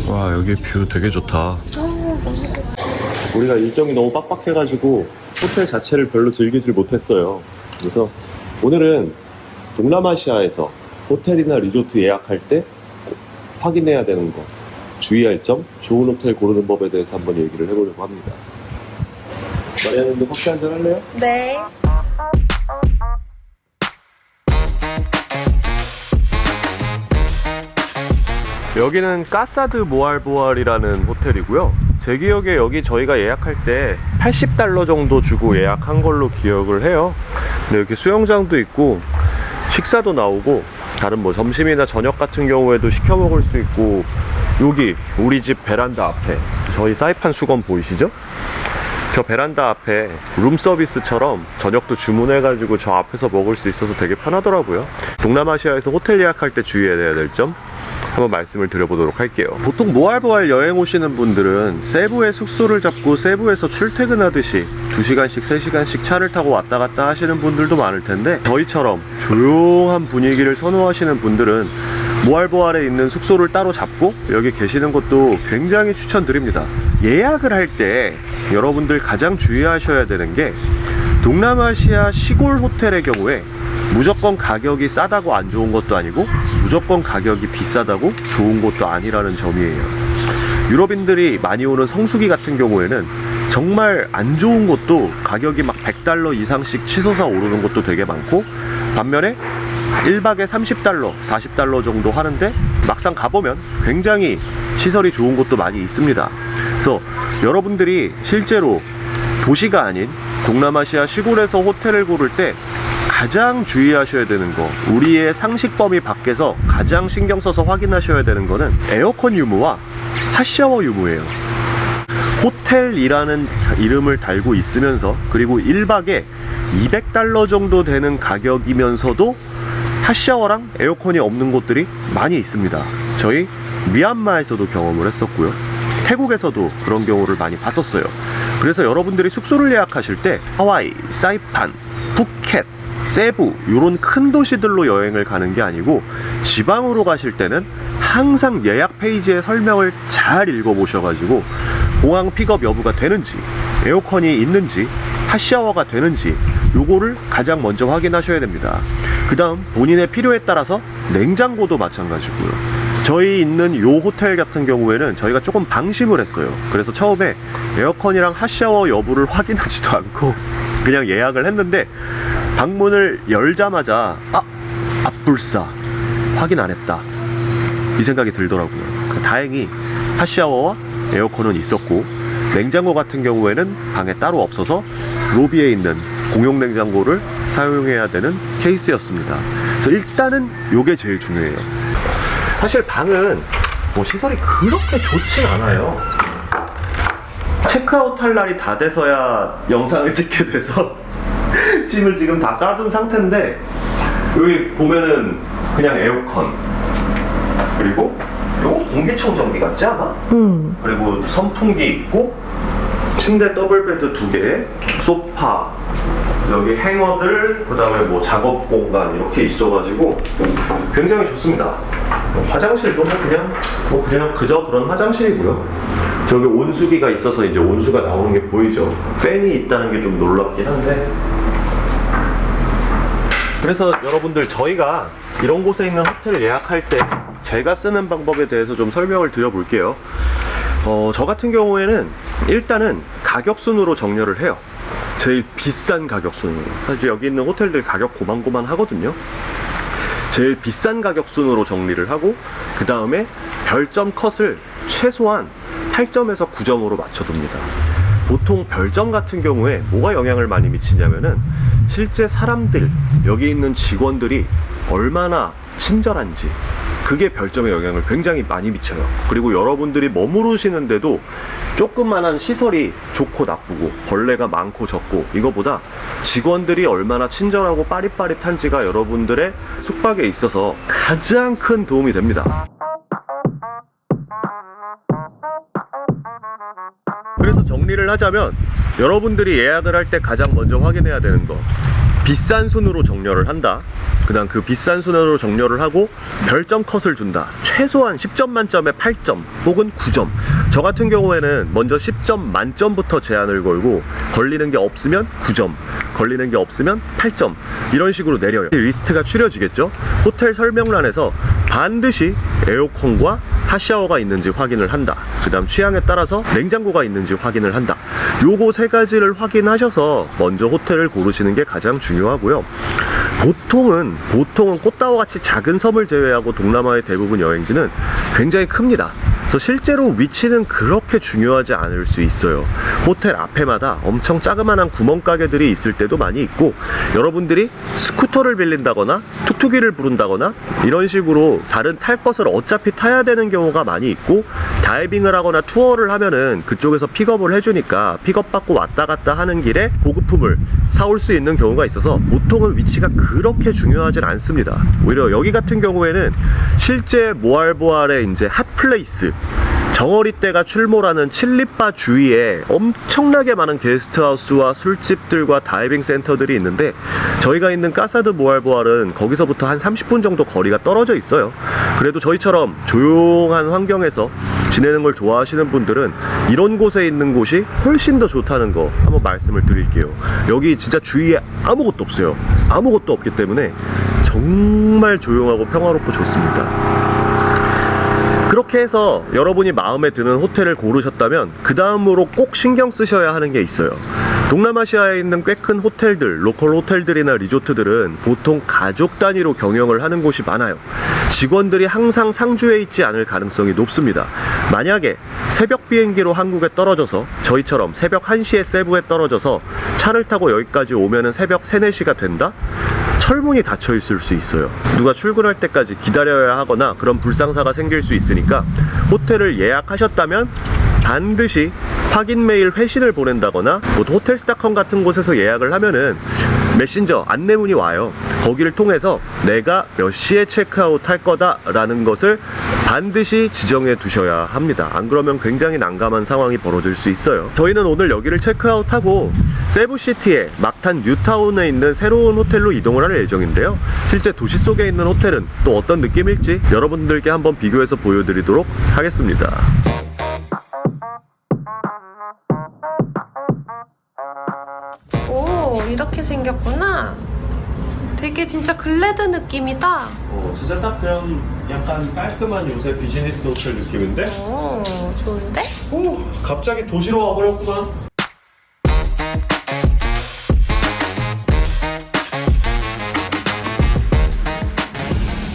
와, 여기 뷰 되게 좋다. 우리가 일정이 너무 빡빡해가지고 호텔 자체를 별로 즐기질 못했어요. 그래서 오늘은 동남아시아에서 호텔이나 리조트 예약할 때 꼭 확인해야 되는 거, 주의할 점, 좋은 호텔 고르는 법에 대해서 한번 얘기를 해보려고 합니다. 마리아님도 커피 한잔 할래요? 네. 여기는 까사드 모알보알이라는 호텔이고요. 제 기억에 여기 저희가 예약할 때 $80 정도 주고 예약한 걸로 기억을 해요. 근데 이렇게 수영장도 있고 식사도 나오고 다른 뭐 점심이나 저녁 같은 경우에도 시켜 먹을 수 있고, 여기 우리 집 베란다 앞에 저희 사이판 수건 보이시죠? 저 베란다 앞에 룸 서비스처럼 저녁도 주문해가지고 저 앞에서 먹을 수 있어서 되게 편하더라고요. 동남아시아에서 호텔 예약할 때 주의해야 될 점 한번 말씀을 드려보도록 할게요. 보통 모알보알 여행 오시는 분들은 세부에 숙소를 잡고 세부에서 출퇴근하듯이 2시간씩 3시간씩 차를 타고 왔다 갔다 하시는 분들도 많을 텐데, 저희처럼 조용한 분위기를 선호하시는 분들은 모알보알에 있는 숙소를 따로 잡고 여기 계시는 것도 굉장히 추천드립니다. 예약을 할 때 여러분들 가장 주의하셔야 되는 게, 동남아시아 시골 호텔의 경우에 무조건 가격이 싸다고 안 좋은 것도 아니고 무조건 가격이 비싸다고 좋은 것도 아니라는 점이에요. 유럽인들이 많이 오는 성수기 같은 경우에는 정말 안 좋은 곳도 가격이 막 $100 이상씩 치솟아 오르는 곳도 되게 많고, 반면에 1박에 $30, $40 정도 하는데 막상 가보면 굉장히 시설이 좋은 곳도 많이 있습니다. 그래서 여러분들이 실제로 도시가 아닌 동남아시아 시골에서 호텔을 고를 때 가장 주의하셔야 되는 거, 우리의 상식 범위 밖에서 가장 신경 써서 확인하셔야 되는 거는 에어컨 유무와 핫샤워 유무예요. 호텔이라는 이름을 달고 있으면서, 그리고 1박에 $200 정도 되는 가격이면서도 핫샤워랑 에어컨이 없는 곳들이 많이 있습니다. 저희 미얀마에서도 경험을 했었고요, 태국에서도 그런 경우를 많이 봤었어요. 그래서 여러분들이 숙소를 예약하실 때 하와이, 사이판, 푸켓, 세부 이런 큰 도시들로 여행을 가는 게 아니고 지방으로 가실 때는 항상 예약 페이지의 설명을 잘 읽어보셔가지고 공항 픽업 여부가 되는지, 에어컨이 있는지, 핫샤워가 되는지 요거를 가장 먼저 확인하셔야 됩니다. 그 다음 본인의 필요에 따라서 냉장고도 마찬가지고요. 저희 있는 요 호텔 같은 경우에는 저희가 조금 방심을 했어요. 그래서 처음에 에어컨이랑 핫샤워 여부를 확인하지도 않고 그냥 예약을 했는데, 방문을 열자마자 앞불싸 확인 안 했다 이 생각이 들더라고요. 다행히 핫샤워와 에어컨은 있었고, 냉장고 같은 경우에는 방에 따로 없어서 로비에 있는 공용 냉장고를 사용해야 되는 케이스였습니다. 그래서 일단은 요게 제일 중요해요. 사실 방은 뭐 시설이 그렇게 좋진 않아요. 체크아웃 할 날이 다 돼서야 영상을 찍게 돼서 짐을 지금 다 싸둔 상태인데, 여기 보면은 그냥 에어컨, 그리고 요거 공기청정기 같지 않아? 그리고 선풍기 있고, 침대 더블베드 2개, 소파, 여기 행어들, 그 다음에 뭐 작업 공간 이렇게 있어가지고 굉장히 좋습니다. 화장실도 그냥 그저 그런 화장실이고요. 저기 온수기가 있어서 이제 온수가 나오는 게 보이죠. 팬이 있다는 게 좀 놀랍긴 한데, 그래서 여러분들 저희가 이런 곳에 있는 호텔을 예약할 때 제가 쓰는 방법에 대해서 좀 설명을 드려볼게요. 저 같은 경우에는 일단은 가격 순으로 정렬을 해요. 제일 비싼 가격 순으로. 사실 여기 있는 호텔들 가격 고만고만 하거든요. 제일 비싼 가격 순으로 정리를 하고, 그 다음에 별점 컷을 최소한 8점에서 9점으로 맞춰둡니다. 보통 별점 같은 경우에 뭐가 영향을 많이 미치냐면은, 실제 사람들, 여기 있는 직원들이 얼마나 친절한지, 그게 별점에 영향을 굉장히 많이 미쳐요. 그리고 여러분들이 머무르시는데도 조그만한 시설이 좋고 나쁘고 벌레가 많고 적고 이거보다 직원들이 얼마나 친절하고 빠릿빠릿한지가 여러분들의 숙박에 있어서 가장 큰 도움이 됩니다. 그래서 정리를 하자면 여러분들이 예약을 할 때 가장 먼저 확인해야 되는 거, 비싼 순으로 정렬을 한다. 그 다음 그 비싼 순으로 정렬을 하고 별점 컷을 준다. 최소한 10점 만점에 8점 혹은 9점. 저 같은 경우에는 먼저 10점 만점부터 제한을 걸고 걸리는 게 없으면 9점, 걸리는 게 없으면 8점, 이런 식으로 내려요. 리스트가 추려지겠죠. 호텔 설명란에서 반드시 에어컨과 핫샤워가 있는지 확인을 한다. 그 다음 취향에 따라서 냉장고가 있는지 확인을 한다. 요거 세 가지를 확인하셔서 먼저 호텔을 고르시는 게 가장 중요하고요. 보통은 꽃다와 같이 작은 섬을 제외하고 동남아의 대부분 여행지는 굉장히 큽니다. 그래서 실제로 위치는 그렇게 중요하지 않을 수 있어요. 호텔 앞에마다 엄청 자그마한 구멍가게들이 있을 때도 많이 있고, 여러분들이 스쿠터를 빌린다거나 툭툭이를 부른다거나 이런 식으로 다른 탈 것을 어차피 타야 되는 경우가 많이 있고, 다이빙을 하거나 투어를 하면은 그쪽에서 픽업을 해주니까 픽업받고 왔다 갔다 하는 길에 보급품을 사올 수 있는 경우가 있어서 보통은 위치가 그렇게 중요하진 않습니다. 오히려 여기 같은 경우에는 실제 모알보알의 이제 핫플레이스, 정어리떼가 출몰하는 칠리바 주위에 엄청나게 많은 게스트하우스와 술집들과 다이빙 센터들이 있는데, 저희가 있는 까사드 모알보알은 거기서부터 한 30분 정도 거리가 떨어져 있어요. 그래도 저희처럼 조용한 환경에서 지내는 걸 좋아하시는 분들은 이런 곳에 있는 곳이 훨씬 더 좋다는 거 한번 말씀을 드릴게요. 여기 진짜 주위에 아무것도 없어요. 아무것도 없기 때문에 정말 조용하고 평화롭고 좋습니다. 그렇게 해서 여러분이 마음에 드는 호텔을 고르셨다면 그 다음으로 꼭 신경 쓰셔야 하는 게 있어요. 동남아시아에 있는 꽤 큰 호텔들, 로컬 호텔들이나 리조트들은 보통 가족 단위로 경영을 하는 곳이 많아요. 직원들이 항상 상주에 있지 않을 가능성이 높습니다. 만약에 새벽 비행기로 한국에 떨어져서, 저희처럼 새벽 1시에 세부에 떨어져서 차를 타고 여기까지 오면은 새벽 3, 4시가 된다? 철문이 닫혀 있을 수 있어요. 누가 출근할 때까지 기다려야 하거나 그런 불상사가 생길 수 있으니까 호텔을 예약하셨다면 반드시 확인 메일 회신을 보낸다거나, 호텔스닷컴 같은 곳에서 예약을 하면은 메신저 안내문이 와요. 거기를 통해서 내가 몇 시에 체크아웃 할 거다 라는 것을 반드시 지정해 두셔야 합니다. 안 그러면 굉장히 난감한 상황이 벌어질 수 있어요. 저희는 오늘 여기를 체크아웃하고 세부시티의 막탄 뉴타운에 있는 새로운 호텔로 이동을 할 예정인데요. 실제 도시 속에 있는 호텔은 또 어떤 느낌일지 여러분들께 한번 비교해서 보여드리도록 하겠습니다. 오, 이렇게 생겼구나. 되게 진짜 글래드 느낌이다. 진짜 딱 그냥 약간 깔끔한 요새 비즈니스 호텔 느낌인데? 오, 좋은데? 오, 갑자기 도시로 와버렸구만.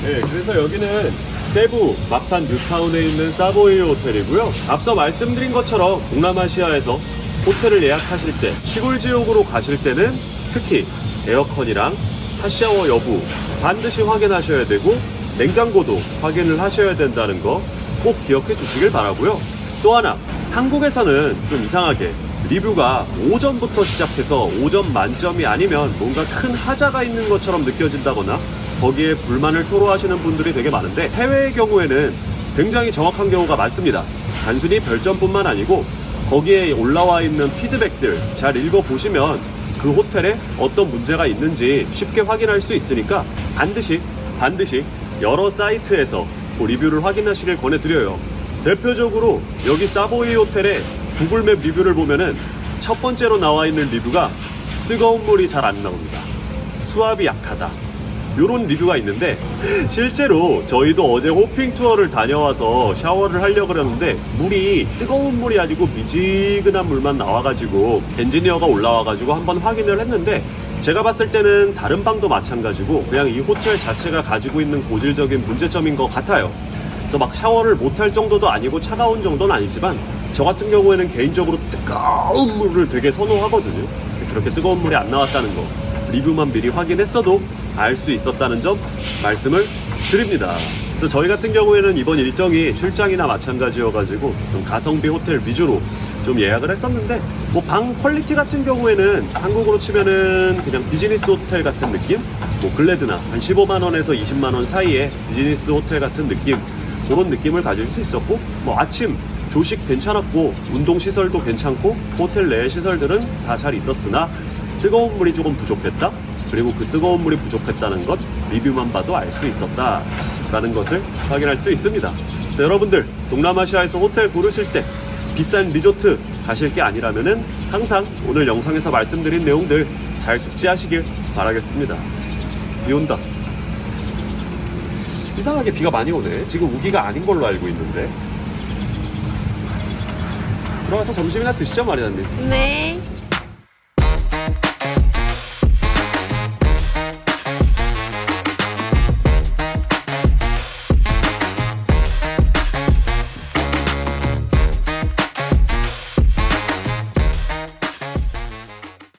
네, 그래서 여기는 세부 막탄 뉴타운에 있는 사보이 호텔이고요. 앞서 말씀드린 것처럼 동남아시아에서 호텔을 예약하실 때, 시골 지역으로 가실 때는 특히 에어컨이랑 핫샤워 여부 반드시 확인하셔야 되고, 냉장고도 확인을 하셔야 된다는 거 꼭 기억해 주시길 바라고요. 또 하나, 한국에서는 좀 이상하게 리뷰가 5점부터 시작해서 5점 만점이 아니면 뭔가 큰 하자가 있는 것처럼 느껴진다거나 거기에 불만을 토로하시는 분들이 되게 많은데, 해외의 경우에는 굉장히 정확한 경우가 많습니다. 단순히 별점뿐만 아니고 거기에 올라와 있는 피드백들 잘 읽어보시면 그 호텔에 어떤 문제가 있는지 쉽게 확인할 수 있으니까 반드시 여러 사이트에서 리뷰를 확인하시길 권해드려요. 대표적으로 여기 사보이 호텔의 구글맵 리뷰를 보면은 첫 번째로 나와 있는 리뷰가 뜨거운 물이 잘 안 나옵니다. 수압이 약하다. 요런 리뷰가 있는데, 실제로 저희도 어제 호핑 투어를 다녀와서 샤워를 하려고 그랬는데 물이 뜨거운 물이 아니고 미지근한 물만 나와가지고 엔지니어가 올라와가지고 한번 확인을 했는데, 제가 봤을 때는 다른 방도 마찬가지고 그냥 이 호텔 자체가 가지고 있는 고질적인 문제점인 것 같아요. 그래서 막 샤워를 못할 정도도 아니고 차가운 정도는 아니지만, 저 같은 경우에는 개인적으로 뜨거운 물을 되게 선호하거든요. 그렇게 뜨거운 물이 안 나왔다는 거 리뷰만 미리 확인했어도 알 수 있었다는 점 말씀을 드립니다. 그래서 저희 같은 경우에는 이번 일정이 출장이나 마찬가지여가지고 좀 가성비 호텔 위주로 좀 예약을 했었는데 뭐 방 퀄리티 같은 경우에는 한국으로 치면은 그냥 비즈니스 호텔 같은 느낌? 뭐 글래드나 한 15만 원에서 20만 원 사이에 비즈니스 호텔 같은 느낌, 그런 느낌을 가질 수 있었고, 뭐 아침 조식 괜찮았고 운동 시설도 괜찮고 호텔 내 시설들은 다 잘 있었으나 뜨거운 물이 조금 부족했다. 그리고 그 뜨거운 물이 부족했다는 것 리뷰만 봐도 알 수 있었다 라는 것을 확인할 수 있습니다. 그래서 여러분들 동남아시아에서 호텔 고르실 때 비싼 리조트 가실 게 아니라면은 항상 오늘 영상에서 말씀드린 내용들 잘 숙지하시길 바라겠습니다. 비 온다. 이상하게 비가 많이 오네. 지금 우기가 아닌 걸로 알고 있는데. 들어가서 점심이나 드시죠, 마리아님. 네.